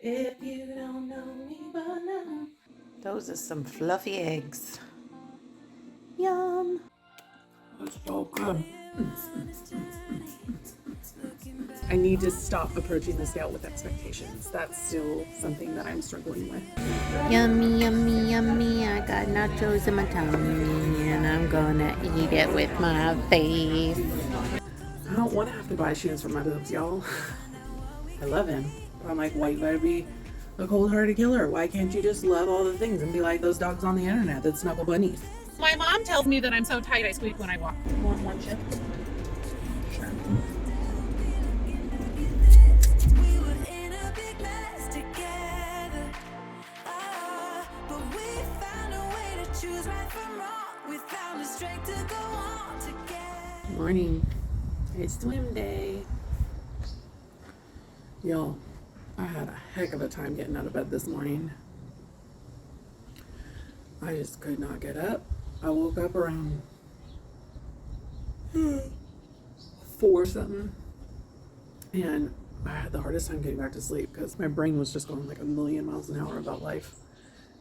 If you don't know me by now. Those are some fluffy eggs. Yum. That's so good. I need to stop approaching the scale with expectations. That's still something that I'm struggling with. Yummy, yummy, yummy. I got nachos in my tummy and I'm gonna eat it with my face. I don't want to have to buy shoes for my boobs, y'all. I love him. But I'm like, why you gotta be a cold-hearted killer? Why can't you just love all the things and be like those dogs on the internet that snuggle bunnies? My mom tells me that I'm so tight I squeak when I walk. Want one chip? Sure. Morning. It's swim day. Y'all, I had a heck of a time getting out of bed this morning. I just could not get up. I woke up around 4 something, and I had the hardest time getting back to sleep because my brain was just going like a million miles an hour about life,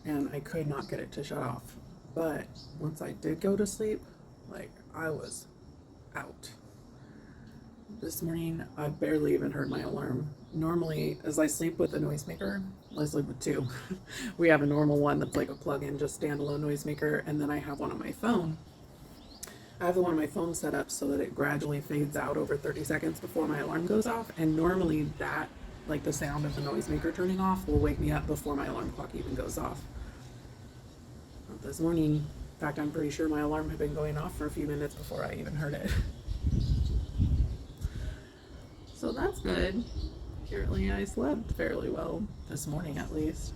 and I could not get it to shut off. But once I did go to sleep, like, I was out. This morning, I barely even heard my alarm. Normally, as I sleep with a noisemaker, I sleep with two. We have a normal one that's like a plug-in, just standalone noisemaker, and then I have one on my phone. I have the one on my phone set up so that it gradually fades out over 30 seconds before my alarm goes off, and normally that, like the sound of the noisemaker turning off, will wake me up before my alarm clock even goes off. But this morning, in fact, I'm pretty sure my alarm had been going off for a few minutes before I even heard it. So that's good. Apparently I slept fairly well this morning, at least.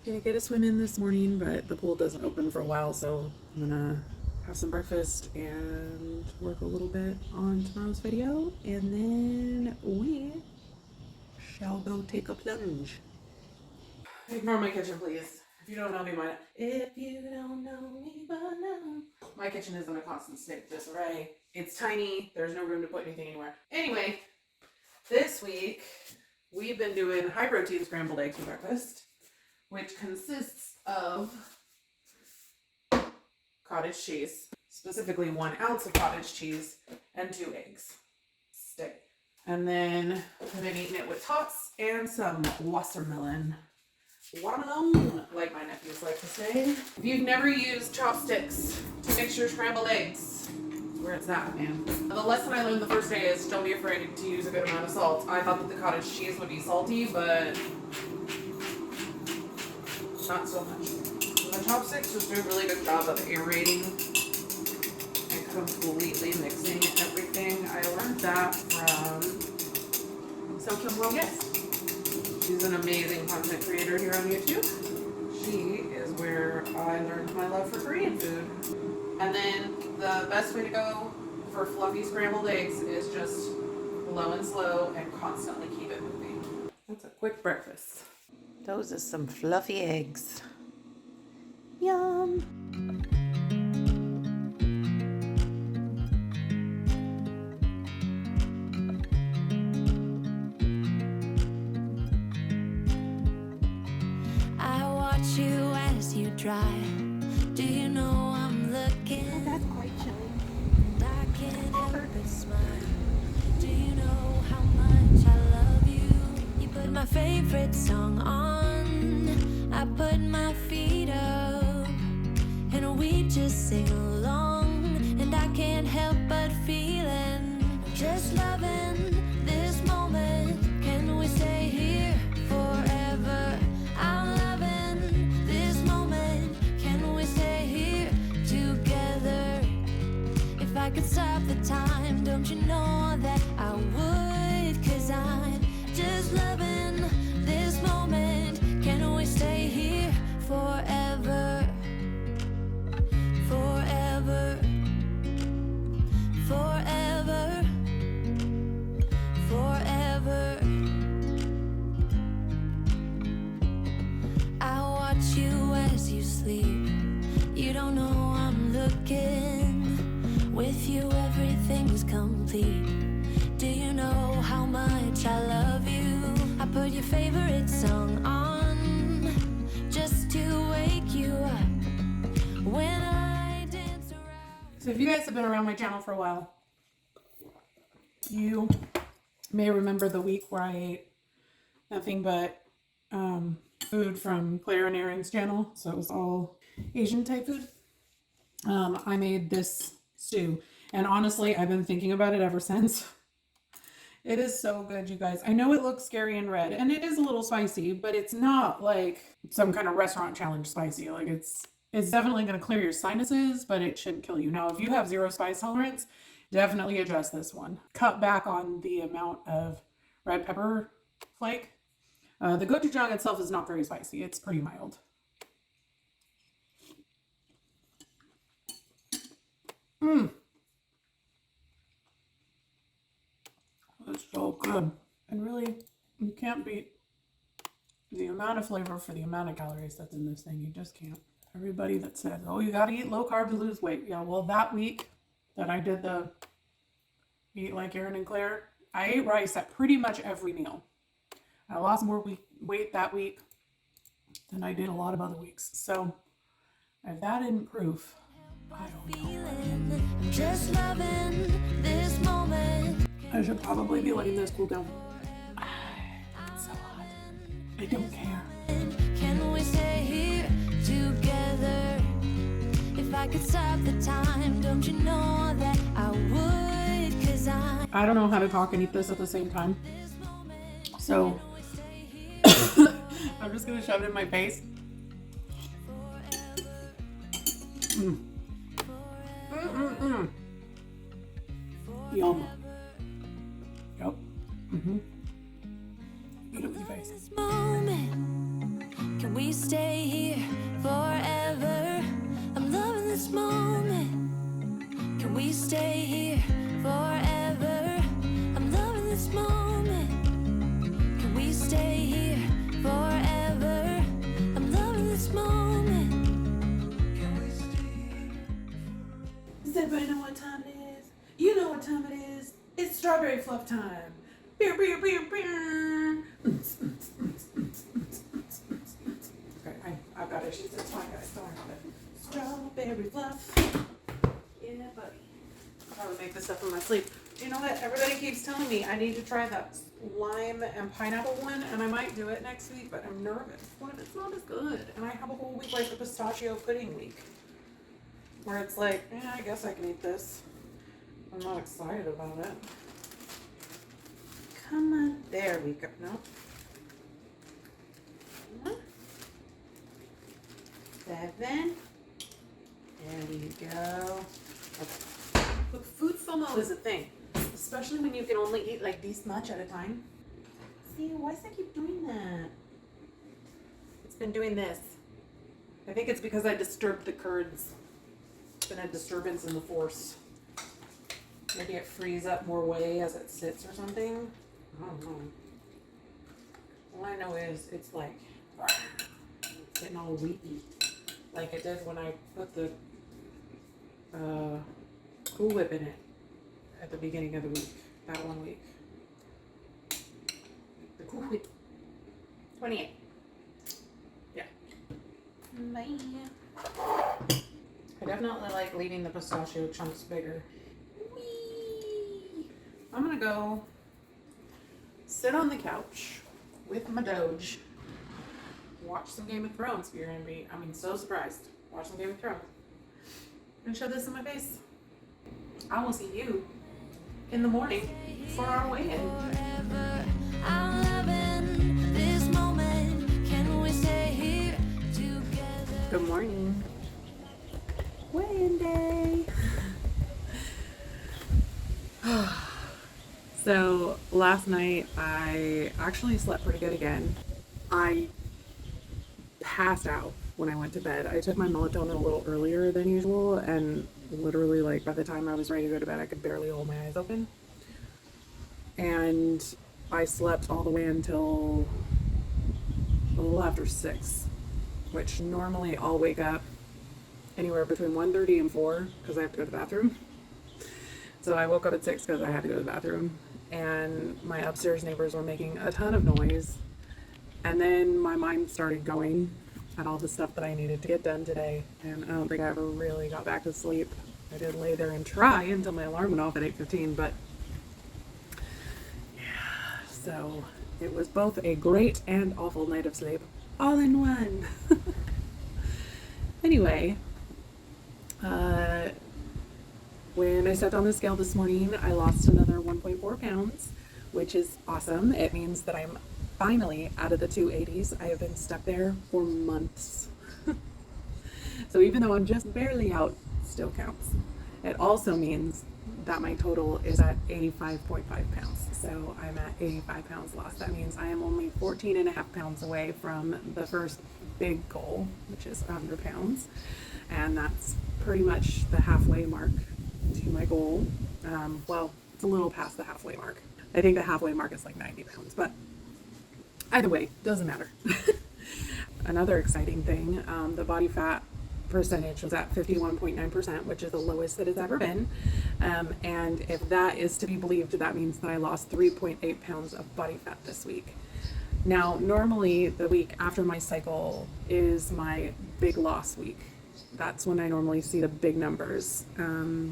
Gonna get a swim in this morning, but the pool doesn't open for a while, so I'm gonna have some breakfast and work a little bit on tomorrow's video, and then we shall go take a plunge. Ignore my kitchen, please. If you don't know me by now. If you don't know me by now. My kitchen is in a constant state of disarray. It's tiny. There's no room to put anything anywhere. Anyway, this week we've been doing high protein scrambled eggs for breakfast, which consists of cottage cheese, specifically 1 ounce of cottage cheese and 2 eggs. Stay. And then I've been eating it with tots and some watermelon. Watermelon, like my nephews like to say. If you've never used chopsticks to mix your scrambled eggs, where it's at, man. The lesson I learned the first day is don't be afraid to use a good amount of salt. I thought that the cottage cheese would be salty, but not so much. So the chopsticks just do a really good job of aerating and completely mixing everything. I learned that from Kim Guest. She's an amazing content creator here on YouTube. She is where I learned my love for Korean food. And then the best way to go for fluffy scrambled eggs is just low and slow and constantly keep it moving. That's a quick breakfast. Those are some fluffy eggs. Yum. I watch you as you drive. Do you know I'm looking? Oh, that's quite chilly. And I can't help but smile. Do you know how much I love you? You put my favorite song on. I put my feet up, and we just sing along. And I can't help but feeling, just loving this moment. Can we stay here forever? I'm loving this moment. Can we stay here together? If I could stop the time, don't you know that I would? 'Cause I'm just loving this moment. Can we stay here forever? Forever. Forever. Forever. I watch you as you sleep. You don't know I'm looking. With you everything's complete. Do you know how much I love you? I put your favorite song If you guys have been around my channel for a while, you may remember the week where I ate nothing but food from Claire and Aaron's channel. So it was all Asian type food. I made this stew, and honestly, I've been thinking about it ever since. It is so good, you guys. I know it looks scary and red, and it is a little spicy, but it's not like some kind of restaurant challenge spicy. Like it's definitely going to clear your sinuses, but it shouldn't kill you. Now, if you have zero spice tolerance, definitely adjust this one. Cut back on the amount of red pepper flake. The gochujang itself is not very spicy. It's pretty mild. It's so good. And really, you can't beat the amount of flavor for the amount of calories that's in this thing. You just can't. Everybody that says, oh, you gotta eat low carb to lose weight. Yeah, well, that week that I did the Eat Like Aaron and Claire, I ate rice at pretty much every meal. I lost more weight that week than I did a lot of other weeks. So, if that isn't proof, I don't know. I'm just loving this moment. I should probably be letting this cool down. It's so hot. I don't care. Can we stay here together? If I could stop the time, don't you know that I would? 'Cause I don't know how to talk and eat this at the same time. So I'm just gonna shove it in my face. Yum. Yep. Eat it with your face. this moment, can we stay here forever? I'm loving this moment. Can we stay here forever? I'm loving this moment. Can we stay here forever? I'm loving this moment. Does everybody know what time it is? You know what time it is. It's strawberry fluff time. Beer, beer, beer, beer. Okay, I've got issues. It's fine, guys. Don't worry about it. Strawberry fluff. Yeah, buddy. I'll probably make this up in my sleep. You know what? Everybody keeps telling me I need to try that lime and pineapple one, and I might do it next week, but I'm nervous. What if it's not as good? And I have a whole week like the pistachio pudding week, where it's like, I guess I can eat this. I'm not excited about it. Come on. There we go. No. 7. There we go. Okay. Look, food FOMO is a thing, especially when you can only eat like this much at a time. See, why does it keep doing that? It's been doing this. I think it's because I disturbed the curds. It's been a disturbance in the force. Maybe it frees up more whey as it sits or something. I don't know. All I know is it's like it's getting all wheaty, like it did when I put the Cool Whip in it at the beginning of the week. That one week. The Cool Whip. 28. Yeah. Bye. I definitely like leaving the pistachio chunks bigger. Whee! I'm gonna go sit on the couch with my Doge, watch some Game of Thrones. You're gonna be, so surprised. Watch some Game of Thrones. And shove this in my face. I will see you in the morning for our weigh-in. Forever, I'm loving this moment. Can we stay here together? Good morning. Weigh-in day. So last night I actually slept pretty good again. I passed out when I went to bed. I took my melatonin a little earlier than usual, and literally like by the time I was ready to go to bed I could barely hold my eyes open. And I slept all the way until a little after 6, which normally I'll wake up anywhere between 1:30 and 4 because I have to go to the bathroom. So I woke up at 6 because I had to go to the bathroom, and my upstairs neighbors were making a ton of noise. And then my mind started going at all the stuff that I needed to get done today, and I don't think I ever really got back to sleep I did lay there and try until my alarm went off at 8:15, but yeah, so it was both a great and awful night of sleep, all in one. Anyway, when I stepped on the scale this morning, I lost another 1.4 pounds, which is awesome. It means that I'm finally out of the 280s. I have been stuck there for months. So even though I'm just barely out, still counts. It also means that my total is at 85.5 pounds. So I'm at 85 pounds lost. That means I am only 14 and a half pounds away from the first big goal, which is 100 pounds. And that's pretty much the halfway mark to my goal. Well, it's a little past the halfway mark. I think the halfway mark is like 90 pounds, but either way, doesn't matter. Another exciting thing, the body fat percentage was at 51.9%, which is the lowest that it's ever been. And if that is to be believed, that means that I lost 3.8 pounds of body fat this week. Now, normally the week after my cycle is my big loss week. That's when I normally see the big numbers,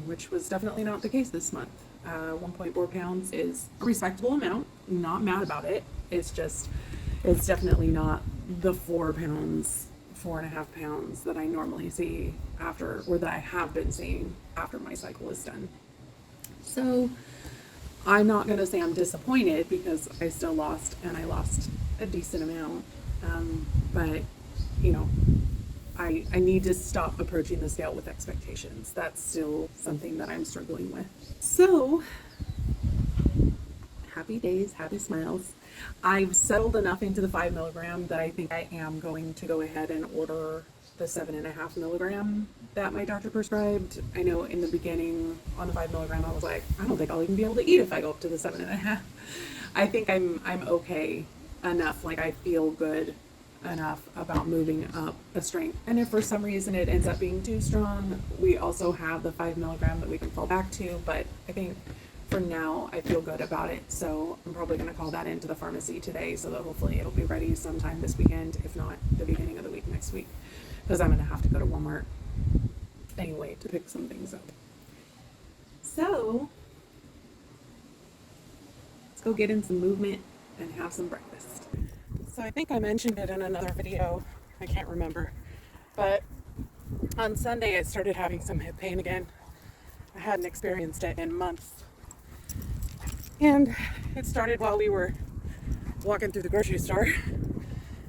which was definitely not the case this month. 1.4 pounds is a respectable amount. Not mad about it. It's definitely not the 4.5 pounds that I normally see after, or that I have been seeing after my cycle is done. So I'm not going to say I'm disappointed because I still lost, and I lost a decent amount. But, you know, I need to stop approaching the scale with expectations. That's still something that I'm struggling with. So, happy days, happy smiles. I've settled enough into the 5 milligram that I think I am going to go ahead and order the 7.5 milligram that my doctor prescribed. I know in the beginning on the 5 milligram, I was like, I don't think I'll even be able to eat if I go up to the 7.5. I think I'm okay enough. Like, I feel good enough about moving up a strength. And if for some reason it ends up being too strong, we also have the 5 milligram that we can fall back to. But I think for now, I feel good about it. So I'm probably going to call that into the pharmacy today so that hopefully it'll be ready sometime this weekend, if not the beginning of the week next week, because I'm going to have to go to Walmart anyway to pick some things up. So let's go get in some movement and have some breakfast. So I think I mentioned it in another video. I can't remember. But on Sunday, I started having some hip pain again. I hadn't experienced it in months. And it started while we were walking through the grocery store.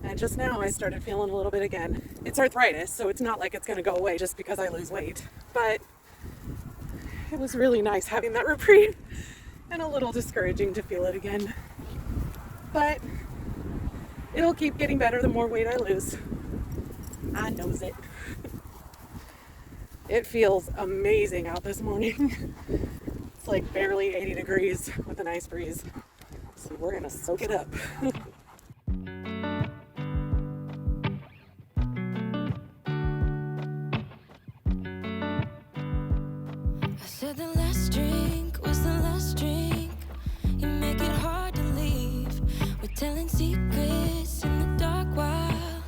And just now I started feeling a little bit again. It's arthritis, so it's not like it's going to go away just because I lose weight. But it was really nice having that reprieve and a little discouraging to feel it again. But it'll keep getting better the more weight I lose. I knows it. It feels amazing out this morning. It's like barely 80 degrees with a nice breeze. So we're gonna soak it up. I said the last drink was the last drink. You make it hard to leave. We're telling secrets in the dark while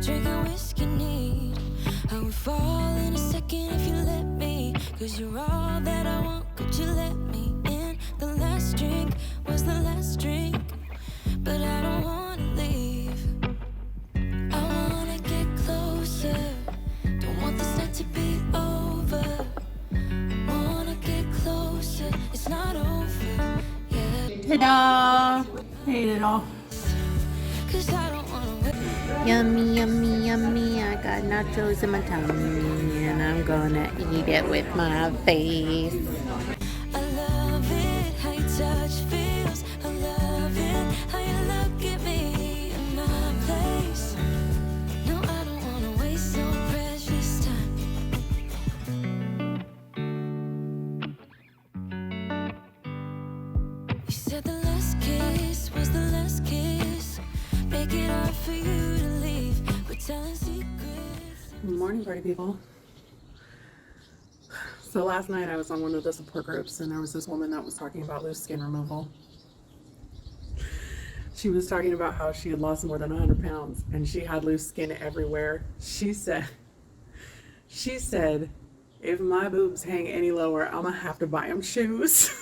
drinking whiskey neat. I would fall in a second if you let me, 'cause you're all that I want. Could you let me in? The last drink was the last drink, but I don't wanna leave. I wanna get closer. Don't want this night to be over. Wanna get closer. It's not over. Yeah. Ta-da! Hey, little. 'Cause I don't wanna wait. Yummy, yummy, yummy. I got nachos in my tummy and I'm gonna eat it with my face. I love it how your touch feels. I love it how you look at me in my place. No, I don't wanna waste no precious time. You said the last kiss was the last kiss. Make it hard for you to leave. We're telling secrets. Good morning, party people. So last night I was on one of the support groups and there was this woman that was talking about loose skin removal. She was talking about how she had lost more than 100 pounds and she had loose skin everywhere. She said if my boobs hang any lower, I'm gonna have to buy them shoes.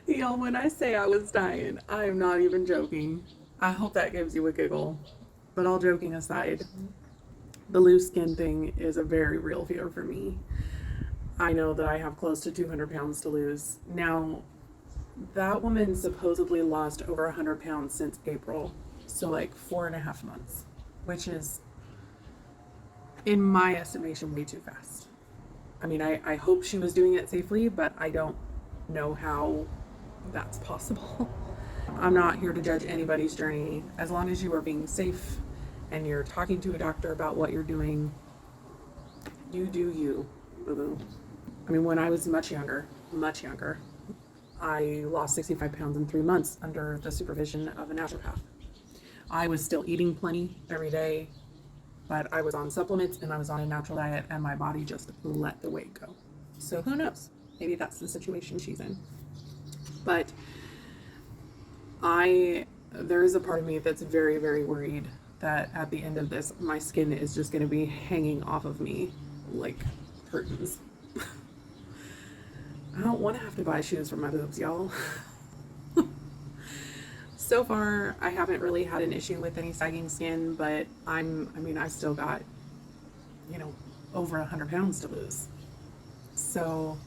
Y'all, when I say I was dying, I am not even joking. I hope that gives you a giggle. But all joking aside, the loose skin thing is a very real fear for me. I know that I have close to 200 pounds to lose. Now, that woman supposedly lost over 100 pounds since April. So like 4.5 months, which is, in my estimation, way too fast. I mean, I hope she was doing it safely, but I don't know how that's possible. I'm not here to judge anybody's journey. As long as you are being safe and you're talking to a doctor about what you're doing, you do you, boo-boo. I mean, when I was much younger, I lost 65 pounds in 3 months under the supervision of a naturopath. I was still eating plenty every day, but I was on supplements and I was on a natural diet, and my body just let the weight go. So who knows? Maybe that's the situation she's in. But there is a part of me that's very, very worried that at the end of this, my skin is just going to be hanging off of me like curtains. I don't want to have to buy shoes for my boobs, y'all. So far, I haven't really had an issue with any sagging skin, but I've still got, over 100 pounds to lose. So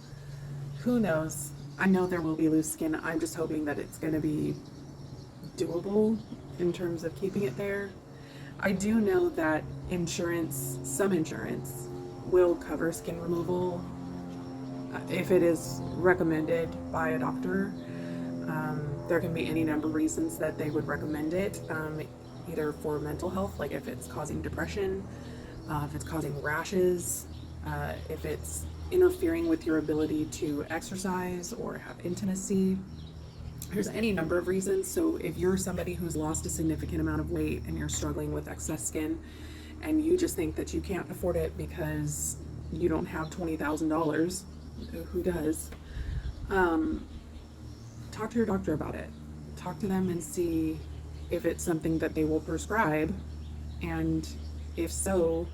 who knows? I know there will be loose skin. I'm just hoping that it's going to be doable in terms of keeping it there. I do know that some insurance will cover skin removal if it is recommended by a doctor. There can be any number of reasons that they would recommend it, either for mental health, like if it's causing depression, if it's causing rashes, if it's interfering with your ability to exercise or have intimacy. There's any number of reasons. So if you're somebody who's lost a significant amount of weight and you're struggling with excess skin and you just think that you can't afford it because you don't have $20,000, who does? Talk to your doctor about it. Talk to them and see if it's something that they will prescribe, and if so,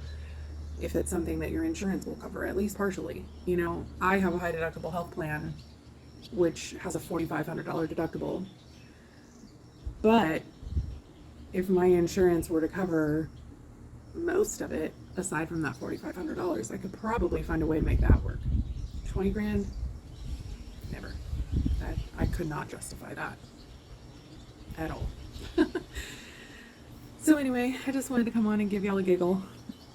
if it's something that your insurance will cover, at least partially. I have a high deductible health plan, which has a $4,500 deductible. But if my insurance were to cover most of it, aside from that $4,500, I could probably find a way to make that work. 20 grand? Never. I could not justify that at all. So anyway, I just wanted to come on and give y'all a giggle,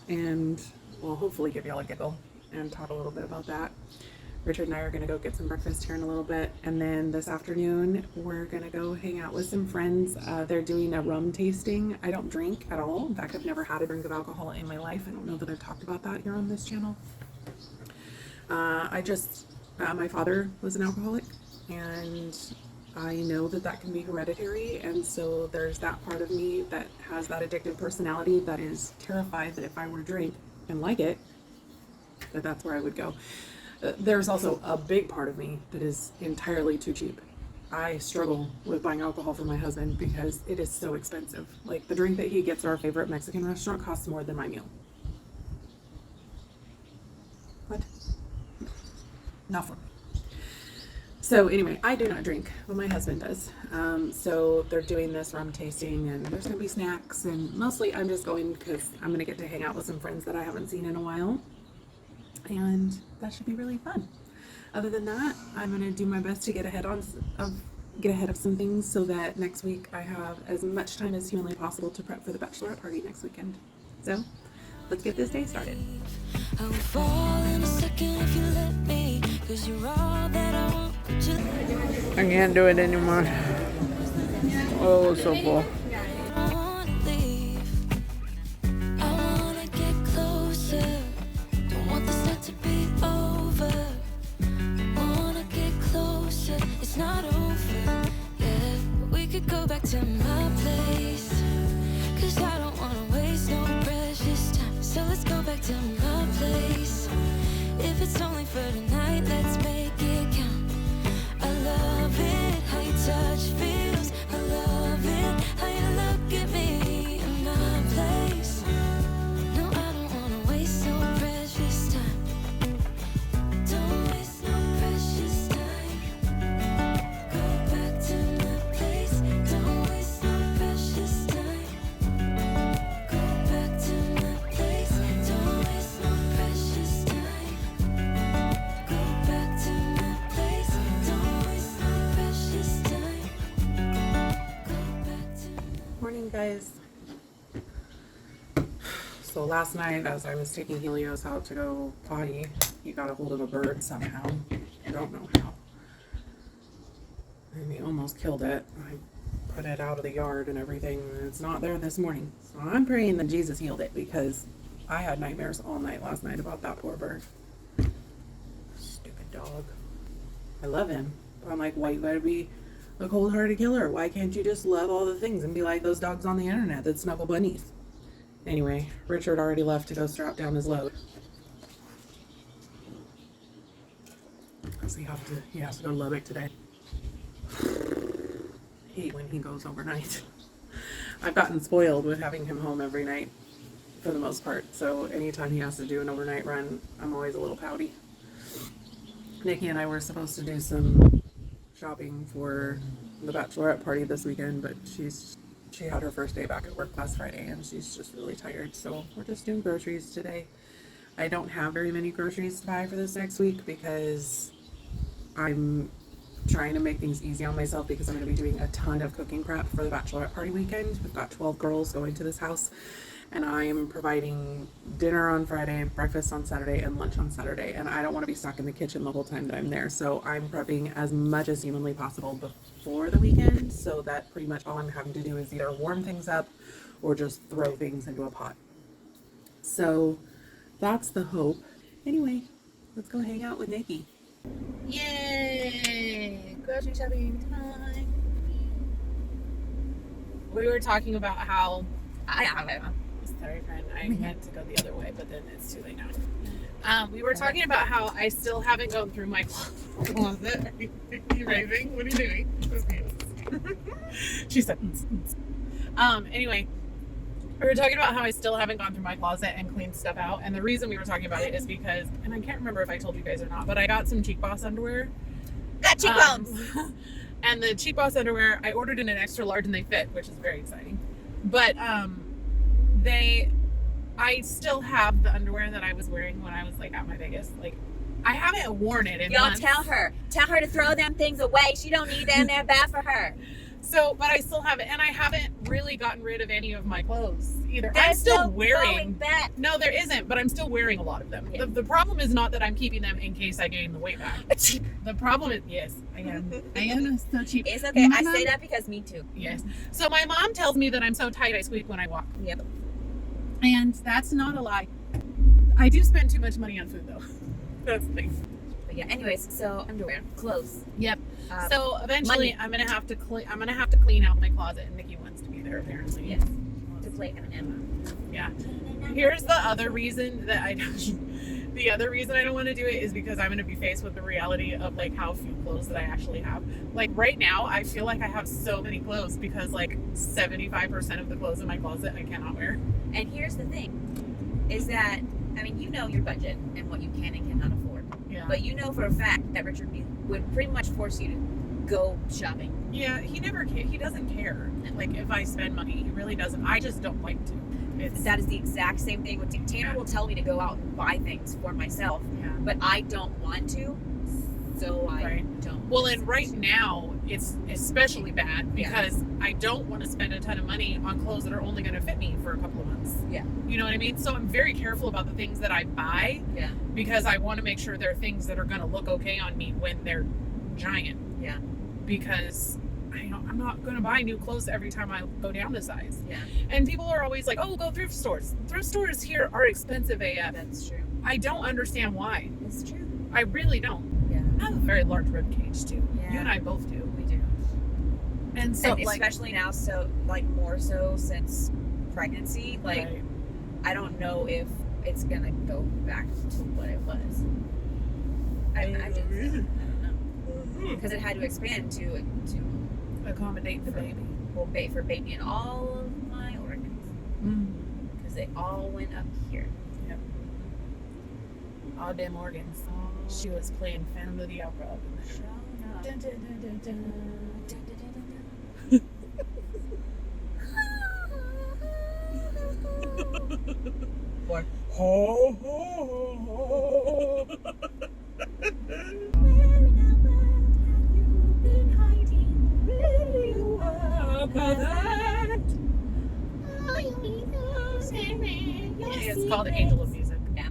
and hopefully give y'all a giggle and talk a little bit about that. Richard and I are going to go get some breakfast here in a little bit, and then this afternoon we're going to go hang out with some friends. They're doing a rum tasting. I don't drink at all. In fact, I've never had a drink of alcohol in my life. I don't know that I've talked about that here on this channel. My father was an alcoholic, and I know that can be hereditary, and so there's that part of me that has that addictive personality that is terrified that if I were to drink and like it, that's where I would go. There's also a big part of me that is entirely too cheap. I struggle with buying alcohol for my husband because it is so expensive. Like, the drink that he gets at our favorite Mexican restaurant costs more than my meal. What? Not for me. So anyway, I do not drink, but my husband does. So they're doing this rum tasting, and there's going to be snacks, and mostly I'm just going because I'm going to get to hang out with some friends that I haven't seen in a while. And that should be really fun. Other than that, I'm going to do my best to get ahead of some things so that next week I have as much time as humanly possible to prep for the bachelorette party next weekend. So let's get this day started. I will fall in a second if you let me, 'cause you're all that I want. I can't do it anymore. Oh, so full. I wanna leave. I wanna get closer. Don't want this night to be over. I wanna get closer. It's not over yet. We could go back to my place, 'cause I don't wanna waste no precious time. So let's go back to my place. If it's only for tonight, let's make it count. I love it, how your touch feels. I love it, how you look at me in my place. No you guys. So last night, as I was taking Helios out to go potty, he got a hold of a bird somehow. I don't know how. And he almost killed it. I put it out of the yard and everything, and it's not there this morning. So I'm praying that Jesus healed it, because I had nightmares all night last night about that poor bird. Stupid dog. I love him. But I'm like, why you gotta be a cold-hearted killer? Why can't you just love all the things and be like those dogs on the internet that snuggle bunnies? Anyway, Richard already left to go strap down his load. Because he has to go to Lubbock today. I hate when he goes overnight. I've gotten spoiled with having him home every night for the most part. So anytime he has to do an overnight run, I'm always a little pouty. Nikki and I were supposed to do some shopping for the bachelorette party this weekend, but she had her first day back at work last Friday, and she's just really tired, so we're just doing groceries today. I don't have very many groceries to buy for this next week because I'm trying to make things easy on myself, because I'm going to be doing a ton of cooking prep for the bachelorette party weekend. We've got 12 girls going to this house, and I'm providing dinner on Friday, breakfast on Saturday, and lunch on Saturday, and I don't want to be stuck in the kitchen the whole time that I'm there, so I'm prepping as much as humanly possible before the weekend, so that pretty much all I'm having to do is either warm things up or just throw things into a pot. So that's the hope. Anyway, let's go hang out with Nikki. Yay! Grocery shopping time. We were talking about how sorry, friend. I meant to go the other way, but then it's too late now. We were talking about how I still haven't gone through my closet. Are you raving? What are you doing? She said. Anyway, we were talking about how I still haven't gone through my closet and cleaned stuff out, and the reason we were talking about it is because, and I can't remember if I told you guys or not, but I got some Cheek Boss underwear. Got cheekbones. And the Cheek Boss underwear, I ordered in an extra large and they fit, which is very exciting. But I still have the underwear that I was wearing when I was like at my biggest. Like, I haven't worn it in Y'all months. tell her to throw them things away. She don't need them. They're bad for her. So, but I still have it, and I haven't really gotten rid of any of my clothes either. I'm There's still no wearing. going back. No, there isn't, but I'm still wearing a lot of them. Yeah. The problem is not that I'm keeping them in case I gain the weight back. The problem is, yes, I am. I am so cheap. It's okay. My I mom- say that because me too. Yes. So my mom tells me that I'm so tight I squeak when I walk. Yep. And that's not a lie. I do spend too much money on food, though. That's the thing. But yeah. Anyways, so underwear, clothes. Yep. Uh, So eventually, money. I'm gonna have to clean out my closet, and Nikki wants to be there apparently. Yes. To play M&M. Yeah. Here's the other reason that I don't. The other reason I don't want to do it is because I'm going to be faced with the reality of like how few clothes that I actually have. Like right now, I feel like I have so many clothes because like 75% of the clothes in my closet I cannot wear. And here's the thing, is that, I mean, you know your budget and what you can and cannot afford. Yeah. But you know for a fact that Richard would pretty much force you to go shopping. Yeah, he doesn't care. Like if I spend money, he really doesn't. I just don't like to. That is the exact same thing with Tanner. Yeah. Will tell me to go out and buy things for myself, Yeah. but I don't want to, so I Right. don't. Well, and right now it's especially bad because I don't want to spend a ton of money on clothes that are only going to fit me for a couple of months. Yeah. You know what I mean? So I'm very careful about the things that I buy Yeah. because I want to make sure they're things that are going to look okay on me when they're giant. Yeah. Because I'm not going to buy new clothes every time I go down a size. Yeah. And people are always like, oh, go thrift stores. Thrift stores here are expensive AF. That's true. I don't understand why. It's true. I really don't. Yeah. I have a very large rib cage too. Yeah. You and I both do. We do. And so And like, especially now, so like more so since pregnancy, like right. I don't know if it's gonna go back to what it was. I don't know because it had to expand to accommodate the baby. well, for baby and all of my organs because they all went up here. Yep. All damn organs. She was playing Phantom of the Opera up in there. Dun, dun, dun, dun, dun. Or Ho, ho, ho. called Angel of Music. Yeah.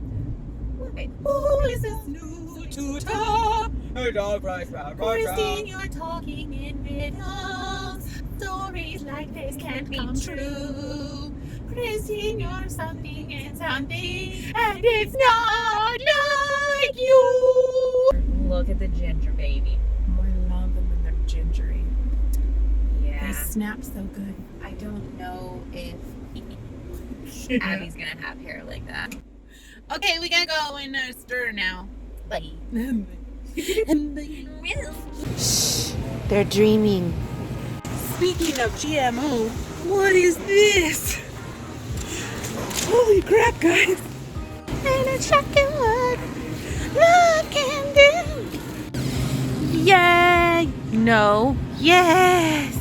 Okay. Who listens new to talk? Christine, you're talking in riddles. Stories like this can't come true. Christine, you're something and something, and it's not like you. Look at the ginger baby. I love them when they're gingery. Yeah. They snap so good. I don't know if Abby's gonna have hair like that. Okay, we gotta go and stir now. Bye. They're dreaming. Speaking of GMO, what is this? Holy crap, guys! And it's shocking what love can do. Yay! No. Yes!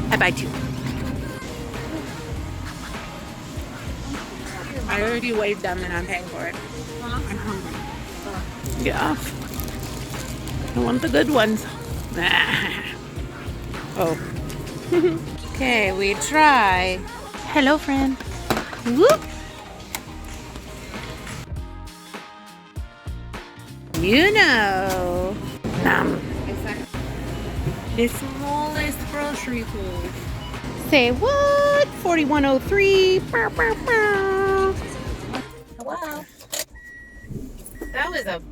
I buy 2. I already waved them and I'm paying for it. I'm hungry. Yeah. I want the good ones. Oh. Okay, we try. Hello, friend. Whoop. You know. The smallest grocery pool. Say what? 4103. Bow, bow, bow. Hello.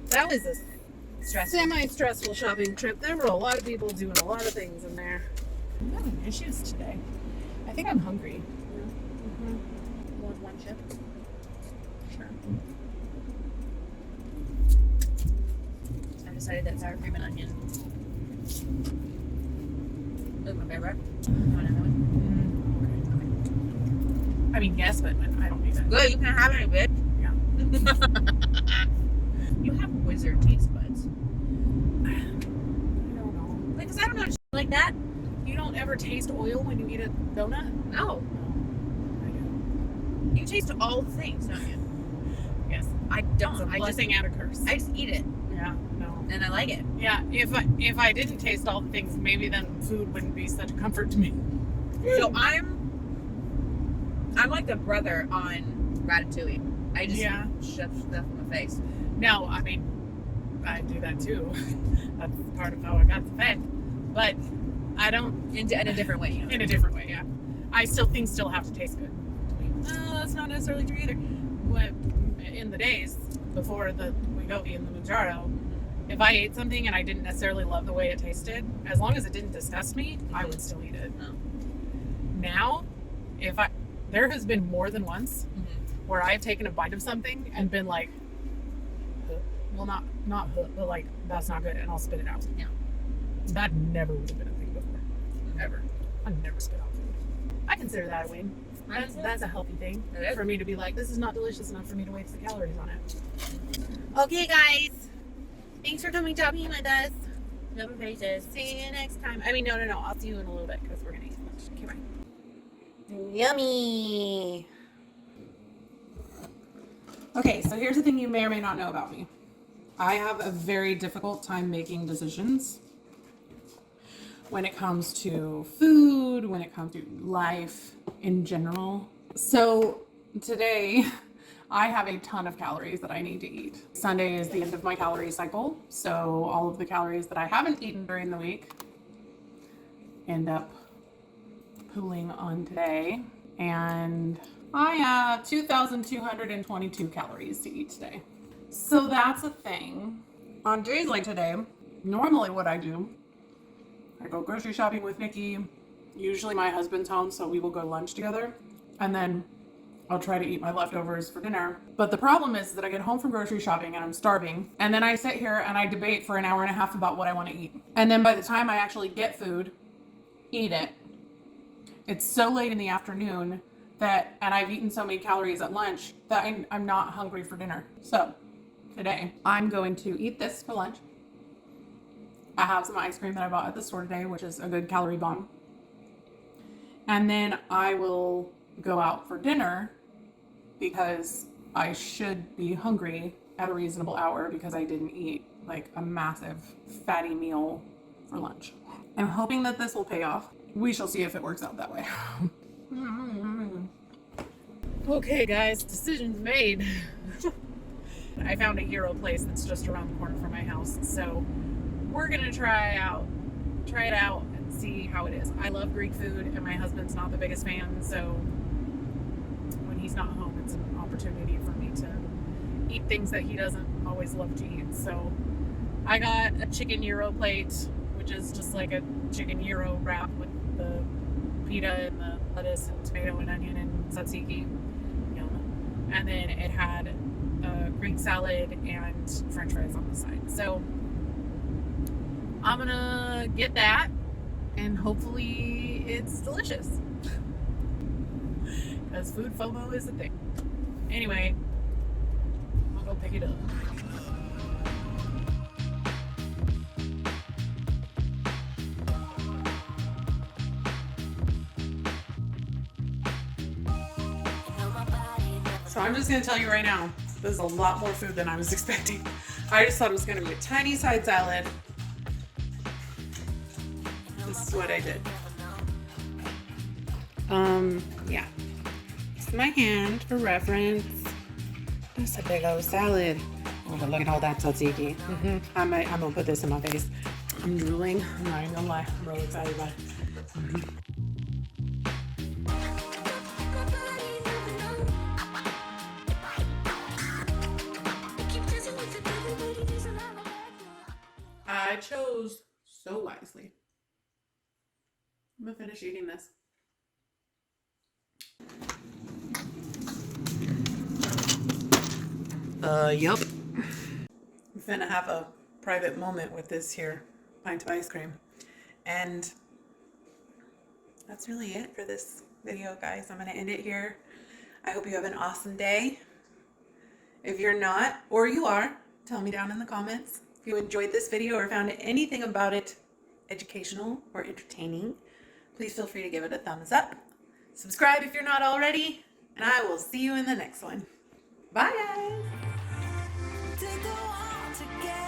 That was a Stressful. semi-stressful shopping trip. There were a lot of people doing a lot of things in there. I'm having issues today. I think I'm hungry. Want one chip? Sure. I decided that sour cream and onion. Is my favorite. You want another one? I mean, yes, but I don't need it. Good, you can have it, bitch. Yeah. You have wizard taste buds. I don't know. Because I don't know shit like that. You don't ever taste oil when you eat a donut? No. I do. You taste all the things, don't you? Yes. I It's don't. a I blessing and a curse. just eat it. Yeah. No. And I like it. Yeah. If I didn't taste all the things, maybe then food wouldn't be such a comfort to me. So I'm like the brother on Ratatouille. I just shove stuff in my face. No, I mean, I do that too. That's part of how I got the fact. But I don't. In a different way, you know. In a different way, yeah. I still have to taste good to me. No, that's not necessarily true either. In the days before we go eat in the Mounjaro, if I ate something and I didn't necessarily love the way it tasted, as long as it didn't disgust me, I would still eat it. Oh. Now, there has been more than once Mm-hmm. where I've taken a bite of something and been like, well, not but like, that's not good, and I'll spit it out. Yeah. That never would have been a thing before. Ever. I never spit out food. I consider that a win. That's a healthy thing for me to be like, this is not delicious enough for me to waste the calories on it. Okay, guys. Thanks for coming shopping with us. Never faces. See you next time. I mean, no. I'll see you in a little bit because we're going to eat lunch. Okay, bye. Yummy. Okay, so here's the thing you may or may not know about me. I have a very difficult time making decisions when it comes to food, when it comes to life in general. So today I have a ton of calories that I need to eat. Sunday is the end of my calorie cycle, so all of the calories that I haven't eaten during the week end up pooling on today. And I have 2,222 calories to eat today. So that's a thing. On days like today, normally what I do, I go grocery shopping with Nikki. Usually my husband's home, so we will go lunch together. And then I'll try to eat my leftovers for dinner. But the problem is that I get home from grocery shopping and I'm starving. And then I sit here and I debate for an hour and a half about what I want to eat. And then by the time I actually get food, eat it, it's so late in the afternoon and I've eaten so many calories at lunch that I'm not hungry for dinner. So today I'm going to eat this for lunch. I have some ice cream that I bought at the store today, which is a good calorie bomb. And then I will go out for dinner because I should be hungry at a reasonable hour because I didn't eat like a massive fatty meal for lunch. I'm hoping that this will pay off. We shall see if it works out that way. Okay, guys, decision's made. I found a gyro place that's just around the corner from my house, so we're gonna try it out and see how it is. I love Greek food, and my husband's not the biggest fan, so when he's not home, it's an opportunity for me to eat things that he doesn't always love to eat. So I got a chicken gyro plate, which is just like a chicken gyro wrap with the pita and the lettuce and tomato and onion and tzatziki. Yum. And then it had a Greek salad and french fries on the side. So I'm gonna get that, and hopefully it's delicious. Because food FOMO is a thing. Anyway, I'll go pick it up. So I'm just gonna tell you right now, this is a lot more food than I was expecting. I just thought it was gonna be a tiny side salad. This is what I did. Yeah. It's my hand for reference. That's a big old salad. Oh, but look at all that tzatziki. I'm gonna put this in my face. I'm drooling. I'm not even gonna lie. I'm really excited about it. I chose so wisely. I'm gonna finish eating this. Yup. I'm finna have a private moment with this here pint of ice cream. And that's really it for this video, guys. I'm gonna end it here. I hope you have an awesome day. If you're not, or you are, tell me down in the comments. If you enjoyed this video or found anything about it educational or entertaining, please feel free to give it a thumbs up. Subscribe if you're not already, and I will see you in the next one. Bye, guys. To go on together.